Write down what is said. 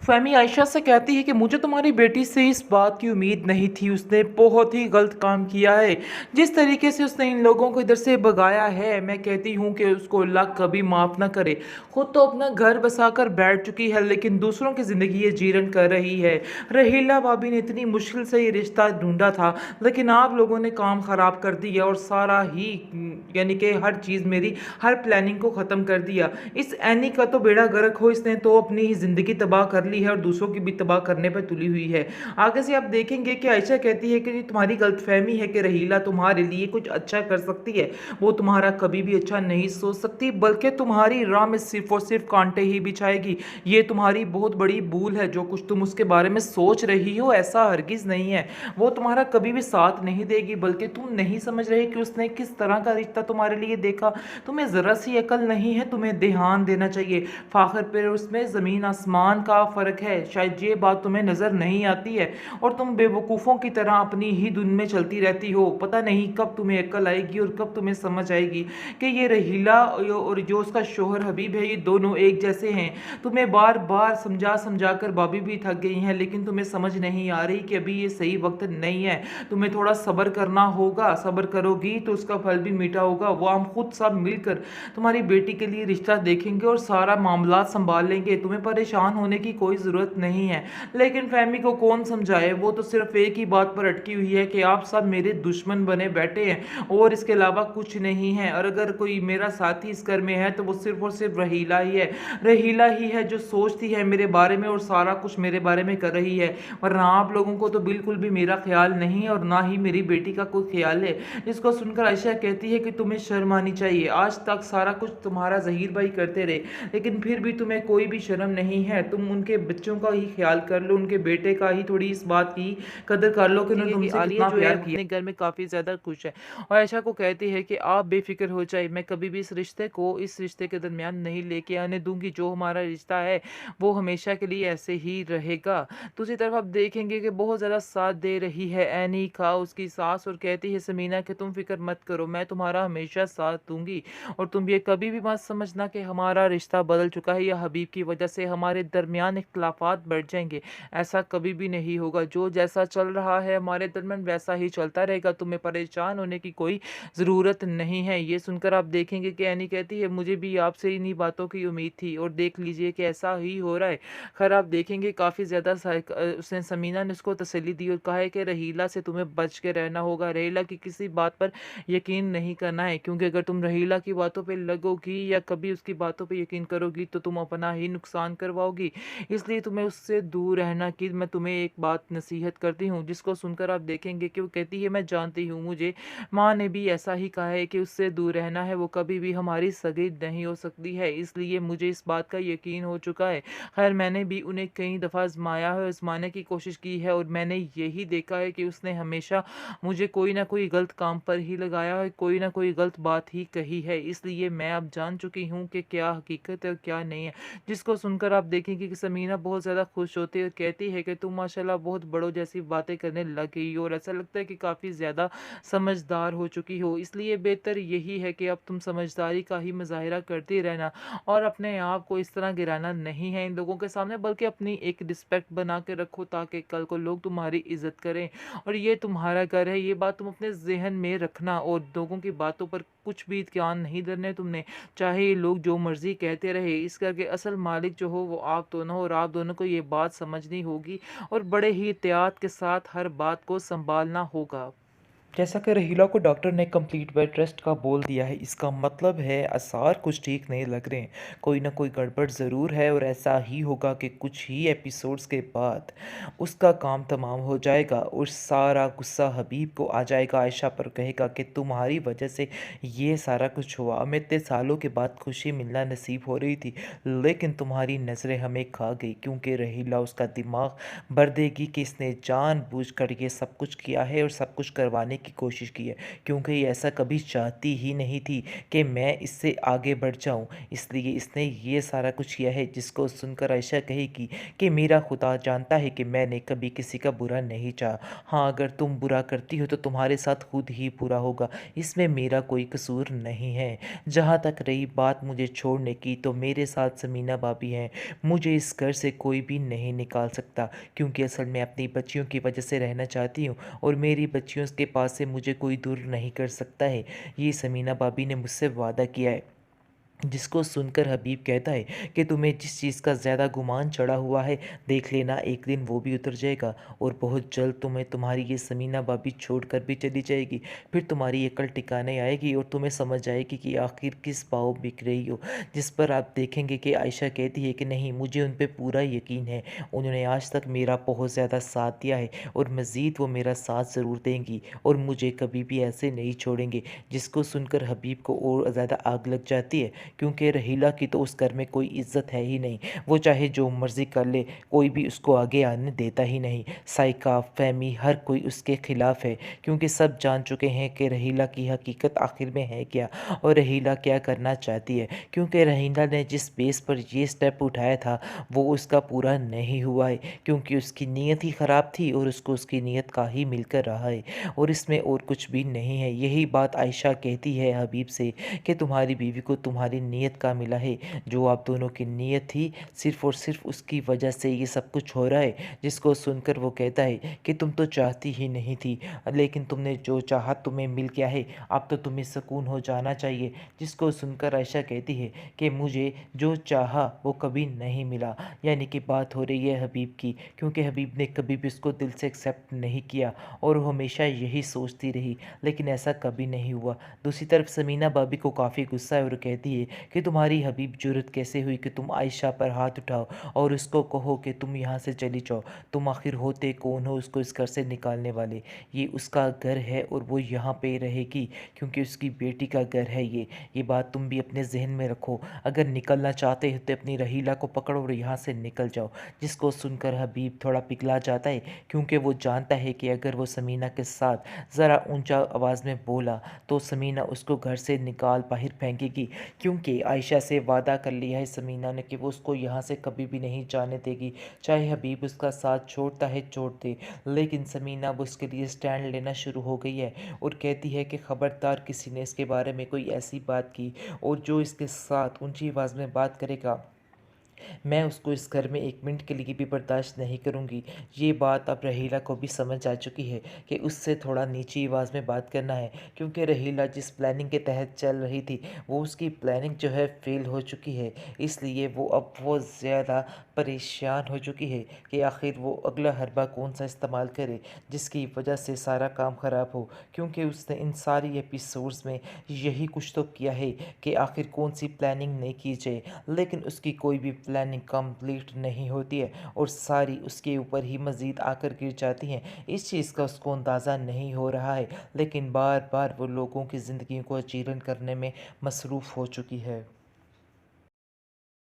फ़हमी आयशा से कहती है कि मुझे तुम्हारी बेटी से इस बात की उम्मीद नहीं थी, उसने बहुत ही गलत काम किया है। जिस तरीके से उसने इन लोगों को इधर से भगाया है, मैं कहती हूँ कि उसको अल्लाह कभी माफ़ ना करे। खुद तो अपना घर बसाकर बैठ चुकी है, लेकिन दूसरों की ज़िंदगी ये जीवन कर रही है। रहीला भाभी ने इतनी मुश्किल से ये रिश्ता ढूंढा था, लेकिन आप लोगों ने काम ख़राब कर दिया और सारा ही यानी कि हर चीज़ मेरी हर प्लानिंग को ख़त्म कर दिया। इस एनी का तो बेड़ा गर्क हो, इसने तो अपनी ही ज़िंदगी तबाह कर ली है और दूसरों की भी तबाह करने पर तुली हुई है। आगे से आप देखेंगे कि आयशा कहती है कि ये तुम्हारी गलतफहमी है कि रहीला तुम्हारे लिए कुछ अच्छा कर सकती है। वो तुम्हारा कभी भी अच्छा नहीं सोच सकती, बल्कि तुम्हारी राह में सिर्फ और सिर्फ कांटे ही बिछाएगी। ये तुम्हारी बहुत बड़ी भूल है। जो कुछ तुम उसके बारे में सोच रही हो ऐसा हरगिज़ नहीं है। वो तुम्हारा कभी भी साथ नहीं देगी, बल्कि तुम नहीं समझ रहे कि उसने किस तरह का रिश्ता तुम्हारे लिए देखा। तुम्हें ज़रा सी अकल नहीं है, तुम्हें ध्यान देना चाहिए। फ़ाखर पर उसमें ज़मीन आसमान का फ़र्क है, शायद ये बात तुम्हें नज़र नहीं आती है और तुम बेवकूफ़ों की तरह अपनी ही धुन में चलती रहती हो। पता नहीं कब तुम्हें अकल आएगी और कब तुम्हें समझ आएगी कि ये रहीला और जो उसका शोहर हबीब है, ये दोनों एक जैसे हैं। तुम्हें बार बार समझा समझा कर भाभी भी थक गई हैं, लेकिन तुम्हें समझ नहीं आ रही कि अभी ये सही वक्त नहीं है। तुम्हें थोड़ा सब्र करना होगा, सब्र करोगी तो उसका फल भी मीठा होगा। वो हम खुद सब मिलकर तुम्हारी बेटी के लिए रिश्ता देखेंगे और सारा मामला संभाल लेंगे। तुम्हें परेशान होने की कोई ज़रूरत नहीं है। लेकिन फहमी को कौन समझाए, वो तो सिर्फ एक ही बात पर अटकी हुई है कि आप सब मेरे दुश्मन बने बैठे हैं और इसके अलावा कुछ नहीं है। और अगर कोई मेरा साथी इस घर में है तो वो सिर्फ और सिर्फ रहीला ही है। रहीला ही है जो सोचती है मेरे बारे में और सारा कुछ मेरे बारे में कर रही है, वरना आप लोगों को तो बिल्कुल भी मेरा ख्याल नहीं है और ना ही मेरी बेटी का कोई ख्याल है। इसको सुनकर आयशा कहती है कि तुम्हें शर्म आनी चाहिए। आज तक सारा कुछ तुम्हारा ज़हीर भाई करते रहे, लेकिन फिर भी तुम्हें कोई भी शर्म नहीं है। तुम उनके बच्चों का ही ख्याल कर लो, उनके बेटे का ही थोड़ी इस बात की कदर कर लो कि उन्होंने तुमसे कितना प्यार किया। अपने घर में काफ़ी ज़्यादा खुश है और आयशा को कहती है कि आप बेफिक्र हो जाए, मैं कभी भी इस रिश्ते के दरमियान नहीं लेके आने दूंगी। जो हमारा रिश्ता है वो हमेशा के लिए ऐसे ही रहेगा। दूसरी तरफ आप देखेंगे कि बहुत ज़्यादा साथ दे रही है एनी का उसकी सास और कहती है समीना कि तुम फिक्र मत करो, मैं तुम्हारा हमेशा साथ दूंगी और तुम ये कभी भी मत समझना कि हमारा रिश्ता बदल चुका है या हबीब की वजह से हमारे दरमियान इख्तलाफात बढ़ जाएंगे। ऐसा कभी भी नहीं होगा। जो जैसा चल रहा है हमारे दरमियान वैसा ही चलता रहेगा। तुम्हें परेशान होने की कोई ज़रूरत नहीं है। ये सुनकर आप देखेंगे कि एनी कहती है मुझे भी आपसे इन्हीं बातों की उम्मीद थी और देख लीजिए कि ऐसा ही हो रहा है। खैर आप देखेंगे काफ़ी ज़्यादा उसने समीना ने उसको तसल्ली दी और कहा है कि रहीला से तुम्हें बच के रहना होगा। रहीला की किसी बात पर यकीन नहीं करना है, क्योंकि अगर तुम रहीला की बातों पे लगोगी या कभी उसकी बातों पे यकीन करोगी तो तुम अपना ही नुकसान करवाओगी। इसलिए तुम्हें उससे दूर रहना की मैं तुम्हें एक बात नसीहत करती हूँ। जिसको सुनकर आप देखेंगे कि वो कहती है मैं जानती हूँ, मुझे माँ ने भी ऐसा ही कहा है कि उससे दूर रहना है, वो कभी भी हमारी सगी नहीं हो सकती है। इसलिए मुझे इस बात का यकीन हो चुका है। खैर मैंने भी उन्हें कई दफ़ा आजमाया है, आजमाने की कोशिश की है और मैंने यही देखा है कि उसने हमेशा मुझे कोई ना कोई गलत काम पर ही लगाया है, कोई ना कोई गलत बात ही कही है। इसलिए मैं अब जान चुकी हूँ कि क्या हकीकत है और क्या नहीं है। जिसको सुनकर आप देखेंगे कि समीना बहुत ज़्यादा खुश होती है और कहती है कि तुम माशाल्लाह बहुत बड़ों जैसी बातें करने लग गई हो और ऐसा लगता है कि काफ़ी ज़्यादा समझदार हो चुकी हो। इसलिए बेहतर यही है कि अब तुम समझदारी का ही मुज़ाहिरा करती रहना और अपने आप को इस तरह गिराना नहीं है इन लोगों के सामने, बल्कि अपनी एक रिस्पेक्ट बना के रखो ताकि कल को लोग तुम्हारी इज़्ज़त करें और ये तुम्हारा घर है। ये बात तुम अपने ज़हन में रखना और लोगों की बातों पर कुछ भी कान नहीं धरने तुमने, चाहे ये लोग जो मर्ज़ी कहते रहे। इस घर के असल मालिक जो हो वो आप दोनों हो और आप दोनों को ये बात समझनी होगी और बड़े ही एहतियात के साथ हर बात को सँभालना होगा। जैसा कि रहीला को डॉक्टर ने कंप्लीट बेड रेस्ट का बोल दिया है, इसका मतलब है आसार कुछ ठीक नहीं लग रहे हैं। कोई ना कोई गड़बड़ ज़रूर है और ऐसा ही होगा कि कुछ ही एपिसोड्स के बाद उसका काम तमाम हो जाएगा और सारा गुस्सा हबीब को आ जाएगा। आयशा पर कहेगा कि तुम्हारी वजह से ये सारा कुछ हुआ। हमें इतने सालों के बाद खुशी मिलना नसीब हो रही थी, लेकिन तुम्हारी नज़रें हमें खा गई, क्योंकि रहीला उसका दिमाग भर देगी कि इसने जानबूझकर ये सब कुछ किया है और सब कुछ करवाने की कोशिश की है, क्योंकि ये ऐसा कभी चाहती ही नहीं थी कि मैं इससे आगे बढ़ जाऊँ। इसलिए इसने ये सारा कुछ किया है, जिसको सुनकर आयशा कहेगी कि मेरा खुदा जानता है कि मैंने कभी किसी का बुरा नहीं चाहा। हाँ, अगर तुम बुरा करती हो तो तुम्हारे साथ खुद ही बुरा होगा, इसमें मेरा कोई कसूर नहीं है। जहाँ तक रही बात मुझे छोड़ने की, तो मेरे साथ समीना भाभी हैं। मुझे इस घर से कोई भी नहीं निकाल सकता, क्योंकि असल में अपनी बच्चियों की वजह से रहना चाहती हूँ, और मेरी बच्चियों के पास से मुझे कोई दूर नहीं कर सकता है। ये समीना भाभी ने मुझसे वादा किया है। जिसको सुनकर हबीब कहता है कि तुम्हें जिस चीज़ का ज़्यादा गुमान चढ़ा हुआ है, देख लेना एक दिन वो भी उतर जाएगा, और बहुत जल्द तुम्हें तुम्हारी ये समीना भाभी छोड़कर भी चली जाएगी। फिर तुम्हारी अकल ठिकाने आएगी और तुम्हें समझ आएगी कि आखिर किस पाँव बिक रही हो। जिस पर आप देखेंगे कि आयशा कहती है कि नहीं, मुझे उन पे पूरा यकीन है, उन्होंने आज तक मेरा बहुत ज़्यादा साथ दिया है, और मज़ीद वो मेरा साथ ज़रूर देंगी, और मुझे कभी भी ऐसे नहीं छोड़ेंगे। जिसको सुनकर हबीब को और ज़्यादा आग लग जाती है, क्योंकि रहीला की तो उस घर में कोई इज्जत है ही नहीं। वो चाहे जो मर्ज़ी कर ले, कोई भी उसको आगे आने देता ही नहीं। साइका, फहमी, हर कोई उसके ख़िलाफ़ है, क्योंकि सब जान चुके हैं कि रहीला की हकीकत आखिर में है क्या, और रहीला क्या करना चाहती है। क्योंकि रहीला ने जिस बेस पर ये स्टेप उठाया था, वो उसका पूरा नहीं हुआ है, क्योंकि उसकी नीयत ही ख़राब थी, और उसको उसकी नीयत का ही मिलकर रहा है, और इसमें और कुछ भी नहीं है। यही बात आयशा कहती है हबीब से कि तुम्हारी बीवी को तुम्हारी नीयत का मिला है। जो आप दोनों की नीयत थी, सिर्फ़ और सिर्फ़ उसकी वजह से ये सब कुछ हो रहा है। जिसको सुनकर वो कहता है कि तुम तो चाहती ही नहीं थी, लेकिन तुमने जो चाहा तुम्हें मिल गया है, अब तो तुम्हें सुकून हो जाना चाहिए। जिसको सुनकर आयशा कहती है कि मुझे जो चाहा वो कभी नहीं मिला। यानी कि बात हो रही है हबीब की, क्योंकि हबीब ने कभी भी उसको दिल से एक्सेप्ट नहीं किया, और वो हमेशा यही सोचती रही, लेकिन ऐसा कभी नहीं हुआ। दूसरी तरफ समीना भाभी को काफ़ी गुस्सा है, और कहती है कि तुम्हारी हबीब जुर्रत कैसे हुई कि तुम आयशा पर हाथ उठाओ और उसको कहो कि तुम यहाँ से चली जाओ। तुम आखिर होते कौन हो उसको इस घर से निकालने वाले? ये उसका घर है, और वो यहाँ पे रहेगी, क्योंकि उसकी बेटी का घर है ये बात तुम भी अपने जहन में रखो। अगर निकलना चाहते हो तो अपनी रहीला को पकड़ो और यहाँ से निकल जाओ। जिसको सुनकर हबीब थोड़ा पिघला जाता है, क्योंकि वो जानता है कि अगर वो समीना के साथ ज़रा ऊंचा आवाज़ में बोला, तो समीना उसको घर से निकाल बाहर फेंकेगी, क्योंकि आयशा से वादा कर लिया है समीना ने कि वो उसको यहाँ से कभी भी नहीं जाने देगी। चाहे हबीब उसका साथ छोड़ता है छोड़ दे, लेकिन समीना अब उसके लिए स्टैंड लेना शुरू हो गई है, और कहती है कि ख़बरदार किसी ने इसके बारे में कोई ऐसी बात की, और जो इसके साथ ऊंची आवाज़ में बात करेगा, मैं उसको इस घर में 1 मिनट के लिए भी बर्दाश्त नहीं करूँगी। ये बात अब रहीला को भी समझ आ चुकी है कि उससे थोड़ा नीची आवाज़ में बात करना है, क्योंकि रहीला जिस प्लानिंग के तहत चल रही थी, वो उसकी प्लानिंग जो है फ़ेल हो चुकी है। इसलिए वो अब बहुत ज़्यादा परेशान हो चुकी है कि आखिर वो अगला हरबा कौन-सा इस्तेमाल करे, जिसकी वजह से सारा काम ख़राब हो। क्योंकि उसने इन सारी एपिसोड्स में यही कुछ तो किया है कि आखिर कौन-सी प्लानिंग नहीं की जाए, लेकिन उसकी कोई भी प्लानिंग कंप्लीट नहीं होती है, और सारी उसके ऊपर ही मज़ीद आकर गिर जाती हैं। इस चीज़ का उसको अंदाज़ा नहीं हो रहा है, लेकिन बार बार वो लोगों की ज़िंदगी को अचीरन करने में मसरूफ़ हो चुकी है।